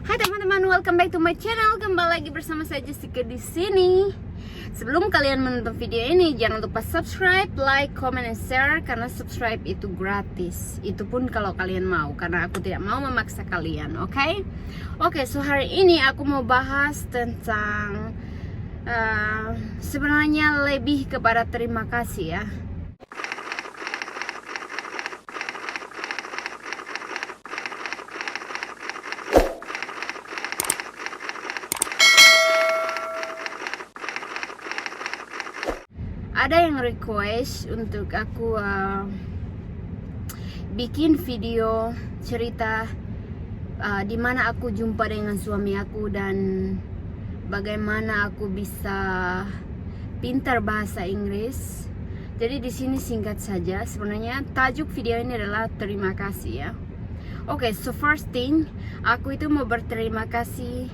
Hai teman-teman, welcome back to my channel. Kembali lagi bersama saya Jessica di sini. Sebelum kalian menonton video ini, jangan lupa subscribe, like, comment, and share karena subscribe itu gratis. Itu pun kalau kalian mau, karena aku tidak mau memaksa kalian, oke? Oke, so hari ini aku mau bahas tentang sebenarnya lebih kepada terima kasih ya. Ada yang request untuk aku bikin video cerita di mana aku jumpa dengan suami aku dan bagaimana aku bisa pintar bahasa Inggris. Jadi di sini singkat saja, sebenarnya tajuk video ini adalah terima kasih ya. Oke, so first thing, aku itu mau berterima kasih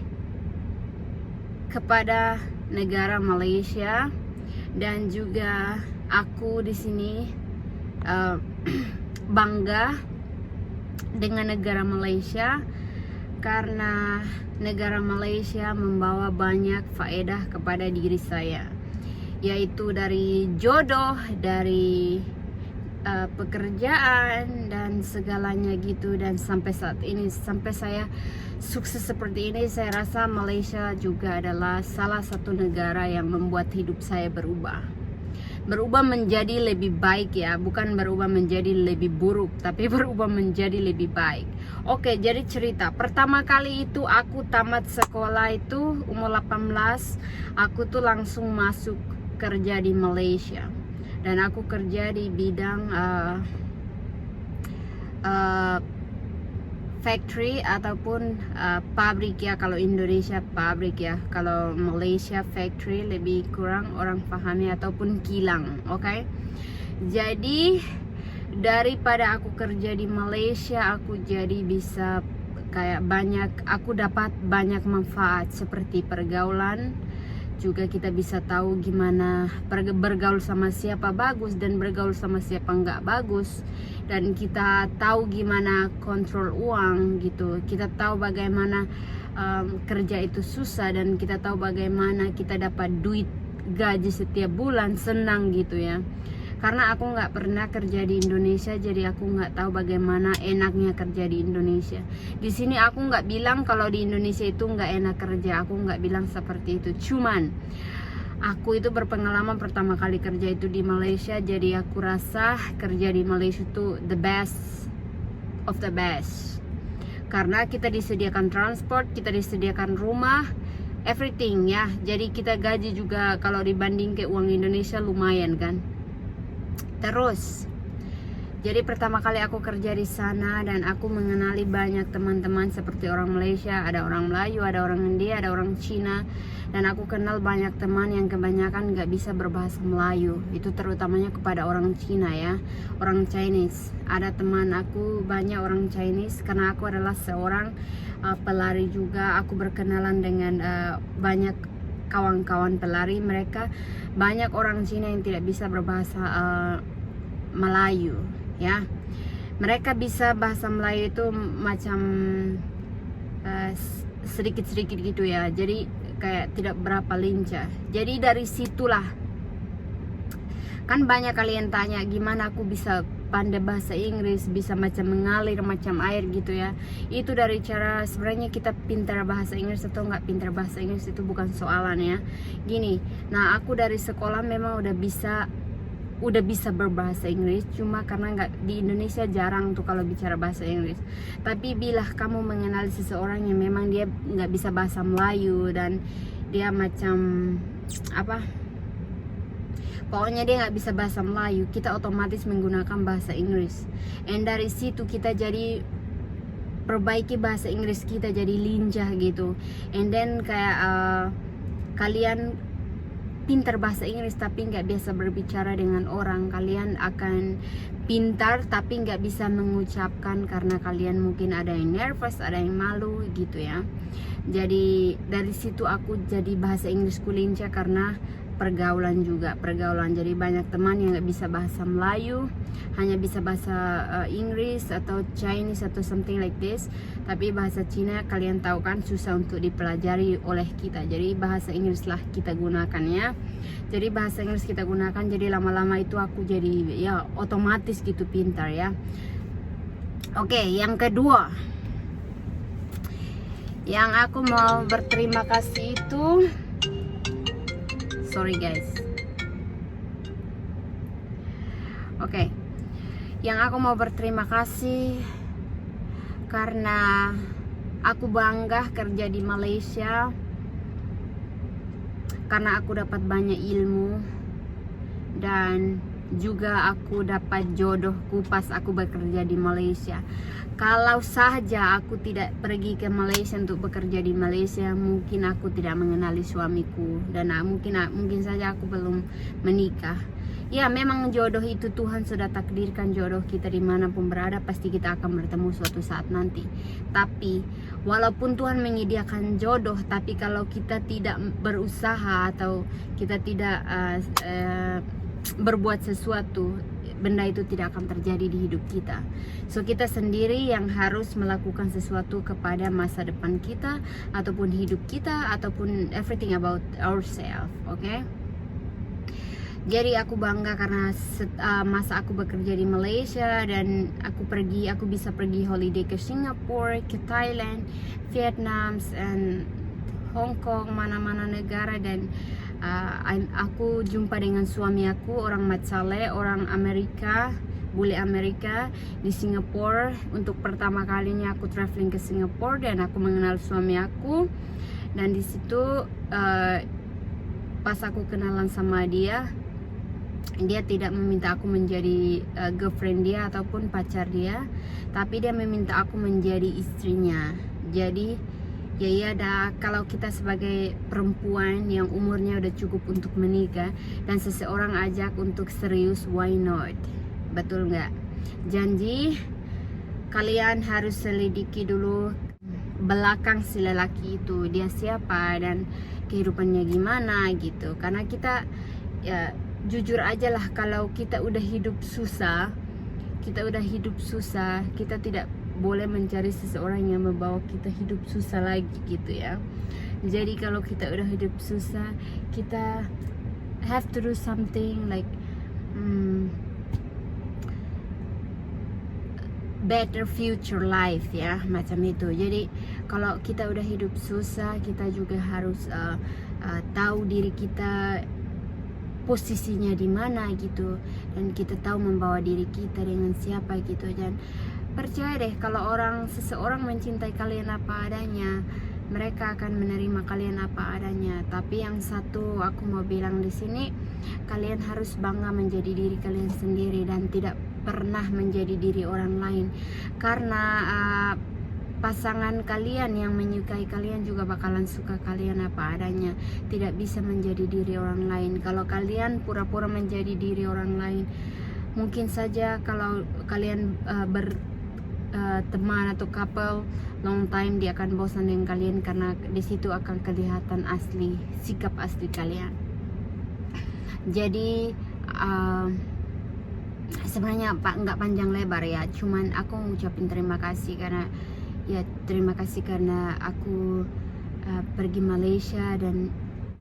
kepada negara Malaysia. Dan juga aku di sini bangga dengan negara Malaysia karena negara Malaysia membawa banyak faedah kepada diri saya, yaitu dari jodoh, dari pekerjaan dan segalanya gitu. Dan sampai saat ini, sampai saya sukses seperti ini, saya rasa Malaysia juga adalah salah satu negara yang membuat hidup saya berubah menjadi lebih baik ya, bukan berubah menjadi lebih buruk, tapi berubah menjadi lebih baik. Oke, jadi cerita pertama kali itu aku tamat sekolah itu umur 18, aku tuh langsung masuk kerja di Malaysia. Dan aku kerja di bidang factory ataupun pabrik ya. Kalau Indonesia pabrik ya, kalau Malaysia factory, lebih kurang orang pahami, ataupun kilang. Oke. Jadi daripada aku kerja di Malaysia, aku jadi bisa kayak aku dapat banyak manfaat seperti pergaulan. Juga kita bisa tahu gimana bergaul sama siapa bagus dan bergaul sama siapa nggak bagus. Dan kita tahu gimana kontrol uang gitu. Kita tahu bagaimana kerja itu susah, dan kita tahu bagaimana kita dapat duit gaji setiap bulan, senang gitu ya. Karena aku nggak pernah kerja di Indonesia, jadi aku nggak tahu bagaimana enaknya kerja di Indonesia. Di sini aku nggak bilang kalau di Indonesia itu nggak enak kerja, aku nggak bilang seperti itu. Cuman aku itu berpengalaman pertama kali kerja itu di Malaysia, jadi aku rasa kerja di Malaysia itu the best of the best. Karena kita disediakan transport, kita disediakan rumah, everything ya. Jadi kita gaji juga kalau dibanding ke uang Indonesia lumayan kan. Terus, jadi pertama kali aku kerja di sana dan aku mengenali banyak teman-teman seperti orang Malaysia, ada orang Melayu, ada orang India, ada orang Cina. Dan aku kenal banyak teman yang kebanyakan gak bisa berbahasa Melayu. Itu terutamanya kepada orang Cina ya, orang Chinese. Ada teman aku banyak orang Chinese karena aku adalah seorang pelari juga. Aku berkenalan dengan banyak kawan-kawan pelari. Mereka banyak orang Cina yang tidak bisa berbahasa Melayu ya. Mereka bisa bahasa Melayu itu macam sedikit-sedikit gitu ya. Jadi kayak tidak berapa lincah. Jadi dari situlah kan banyak kalian tanya gimana aku bisa pandai bahasa Inggris, bisa macam mengalir macam air gitu ya. Itu dari cara sebenarnya kita pintar bahasa Inggris atau nggak pintar bahasa Inggris itu bukan soalan ya. Gini, nah aku dari sekolah memang udah bisa berbahasa Inggris, cuma karena nggak di Indonesia jarang tuh kalau bicara bahasa Inggris. Tapi bila kamu mengenali seseorang yang memang dia nggak bisa bahasa Melayu dan dia macam apa, pokoknya dia nggak bisa bahasa Melayu, kita otomatis menggunakan bahasa Inggris. And dari situ kita jadi perbaiki bahasa Inggris kita jadi lincah gitu. And then kayak kalian pintar bahasa Inggris tapi nggak biasa berbicara dengan orang, kalian akan pintar tapi nggak bisa mengucapkan karena kalian mungkin ada yang nervous, ada yang malu gitu ya. Jadi dari situ aku jadi bahasa Inggrisku lincah karena pergaulan juga, pergaulan. Jadi banyak teman yang nggak bisa bahasa Melayu, hanya bisa bahasa Inggris atau Chinese atau something like this. Tapi bahasa Cina kalian tahu kan susah untuk dipelajari oleh kita. Jadi bahasa Inggris lah kita gunakan ya. Jadi bahasa Inggris kita gunakan, jadi lama-lama itu aku jadi ya otomatis gitu pintar ya. Oke, yang kedua yang aku mau berterima kasih itu, sorry guys. Oke, yang aku mau berterima kasih karena aku bangga kerja di Malaysia, karena aku dapat banyak ilmu dan juga aku dapat jodohku pas aku bekerja di Malaysia. Kalau saja aku tidak pergi ke Malaysia untuk bekerja di Malaysia, mungkin aku tidak mengenali suamiku dan mungkin saja aku belum menikah. Ya, memang jodoh itu Tuhan sudah takdirkan jodoh kita dimanapun berada, pasti kita akan bertemu suatu saat nanti. Tapi walaupun Tuhan menyediakan jodoh, tapi kalau kita tidak berusaha atau kita tidak berbuat sesuatu, benda itu tidak akan terjadi di hidup kita. So kita sendiri yang harus melakukan sesuatu kepada masa depan kita, ataupun hidup kita, ataupun everything about ourselves. Okay? Jadi aku bangga karena masa aku bekerja di Malaysia dan aku bisa pergi holiday ke Singapura, ke Thailand, Vietnam, and Hong Kong, mana-mana negara. Dan aku jumpa dengan suami aku, orang Mat Salleh, orang Amerika, bule Amerika di Singapura. Untuk pertama kalinya aku traveling ke Singapura dan aku mengenal suami aku. Dan di situ pas aku kenalan sama dia tidak meminta aku menjadi girlfriend dia ataupun pacar dia, tapi dia meminta aku menjadi istrinya. Jadi ya kalau kita sebagai perempuan yang umurnya udah cukup untuk menikah dan seseorang ajak untuk serius, why not? Betul nggak? Janji kalian harus selidiki dulu belakang si lelaki itu, dia siapa dan kehidupannya gimana gitu. Karena kita ya jujur aja lah, kalau kita udah hidup susah, kita tidak boleh mencari seseorang yang membawa kita hidup susah lagi gitu ya. Jadi kalau kita udah hidup susah, kita have to do something like better future life ya, macam itu. Jadi kalau kita udah hidup susah, kita juga harus tahu diri kita posisinya di mana gitu, dan kita tahu membawa diri kita dengan siapa gitu. Dan percaya deh, kalau seseorang mencintai kalian apa adanya, mereka akan menerima kalian apa adanya. Tapi yang satu aku mau bilang di sini, kalian harus bangga menjadi diri kalian sendiri dan tidak pernah menjadi diri orang lain, karena pasangan kalian yang menyukai kalian juga bakalan suka kalian apa adanya. Tidak bisa menjadi diri orang lain. Kalau kalian pura-pura menjadi diri orang lain, mungkin saja kalau kalian teman atau couple long time, dia akan bosan dengan kalian karena di situ akan kelihatan asli, sikap asli kalian. Jadi sebenarnya nggak panjang lebar ya, cuman aku ngucapin terima kasih karena aku pergi Malaysia dan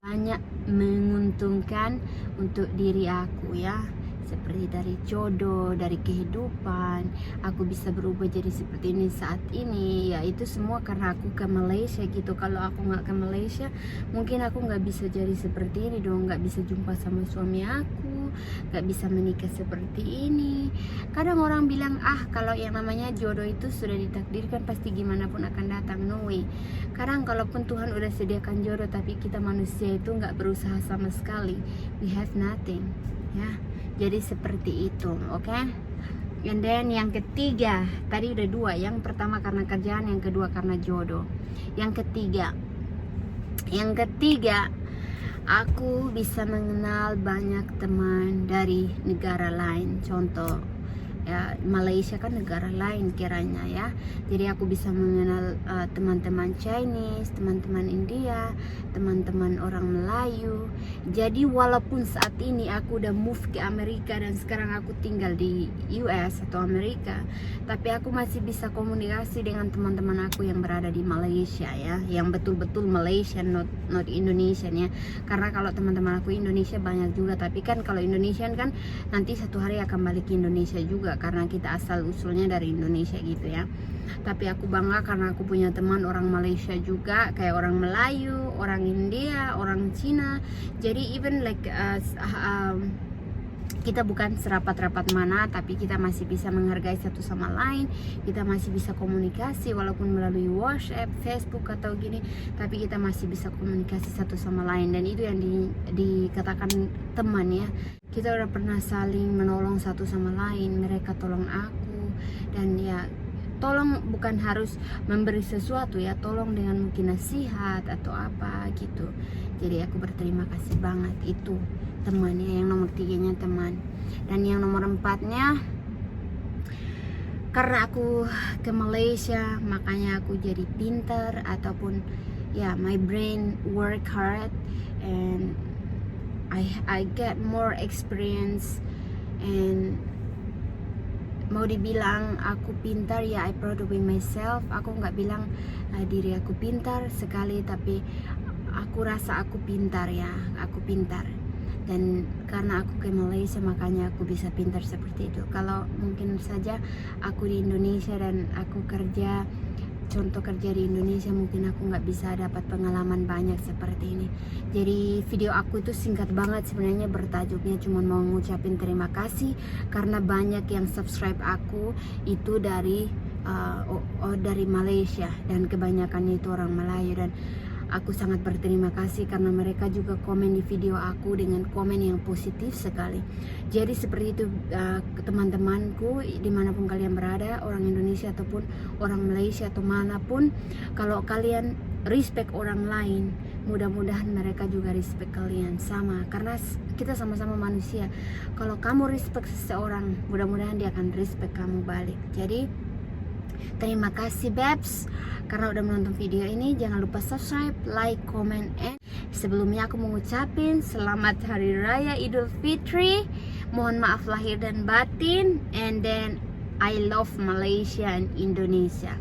banyak menguntungkan untuk diri aku ya, seperti dari jodoh, dari kehidupan, aku bisa berubah jadi seperti ini saat ini ya. Itu semua karena aku ke Malaysia gitu. Kalau aku nggak ke Malaysia, mungkin aku nggak bisa jadi seperti ini dong, nggak bisa jumpa sama suami aku, nggak bisa menikah seperti ini. Kadang orang bilang kalau yang namanya jodoh itu sudah ditakdirkan, pasti gimana pun akan datang. No way. Kadang kalaupun Tuhan udah sediakan jodoh, tapi kita manusia itu nggak berusaha sama sekali, we have nothing ya. Jadi seperti itu, oke? And then yang ketiga, tadi udah dua. Yang pertama karena kerjaan, yang kedua karena jodoh. Yang ketiga, aku bisa mengenal banyak teman dari negara lain. Contoh ya, Malaysia kan negara lain kiranya ya. Jadi aku bisa mengenal teman-teman Chinese, teman-teman India, teman-teman orang Melayu. Jadi walaupun saat ini aku udah move ke Amerika dan sekarang aku tinggal di US atau Amerika, tapi aku masih bisa komunikasi dengan teman-teman aku yang berada di Malaysia ya, yang betul-betul Malaysian, not Indonesian ya. Karena kalau teman-teman aku Indonesia banyak juga, tapi kan kalau Indonesian kan nanti satu hari akan balik ke Indonesia juga karena kita asal usulnya dari Indonesia gitu ya. Tapi aku bangga karena aku punya teman orang Malaysia juga, kayak orang Melayu, orang India, orang Cina. Jadi even like kita bukan serapat-rapat mana, tapi kita masih bisa menghargai satu sama lain. Kita masih bisa komunikasi walaupun melalui WhatsApp, Facebook atau gini, tapi kita masih bisa komunikasi satu sama lain. Dan itu yang dikatakan teman ya. Kita udah pernah saling menolong satu sama lain. Mereka tolong aku, dan ya tolong bukan harus memberi sesuatu ya, tolong dengan mungkin nasihat atau apa gitu. Jadi aku berterima kasih banget. Itu temannya, yang nomor 3-nya teman. Dan yang nomor 4-nya, karena aku ke Malaysia makanya aku jadi pintar, ataupun ya my brain work hard and I get more experience. And mau dibilang aku pintar ya, I proud of myself. Aku nggak bilang diri aku pintar sekali, tapi aku rasa aku pintar ya, aku pintar. Dan karena aku ke Malaysia makanya aku bisa pintar seperti itu. Kalau mungkin saja aku di Indonesia dan aku kerja, contoh kerja di Indonesia, mungkin aku nggak bisa dapat pengalaman banyak seperti ini. Jadi video aku itu singkat banget sebenarnya, bertajuknya cuma mau ngucapin terima kasih karena banyak yang subscribe aku itu dari Malaysia, dan kebanyakan itu orang Melayu. Dan aku sangat berterima kasih karena mereka juga komen di video aku dengan komen yang positif sekali. Jadi seperti itu teman-temanku dimanapun kalian berada, orang Indonesia ataupun orang Malaysia atau manapun, kalau kalian respect orang lain, mudah-mudahan mereka juga respect kalian sama, karena kita sama-sama manusia. Kalau kamu respect seseorang, mudah-mudahan dia akan respect kamu balik. Jadi terima kasih Babs karena udah menonton video ini. Jangan lupa subscribe, like, comment, and sebelumnya aku mau ngucapin selamat Hari Raya Idul Fitri. Mohon maaf lahir dan batin. And then I love Malaysia and Indonesia.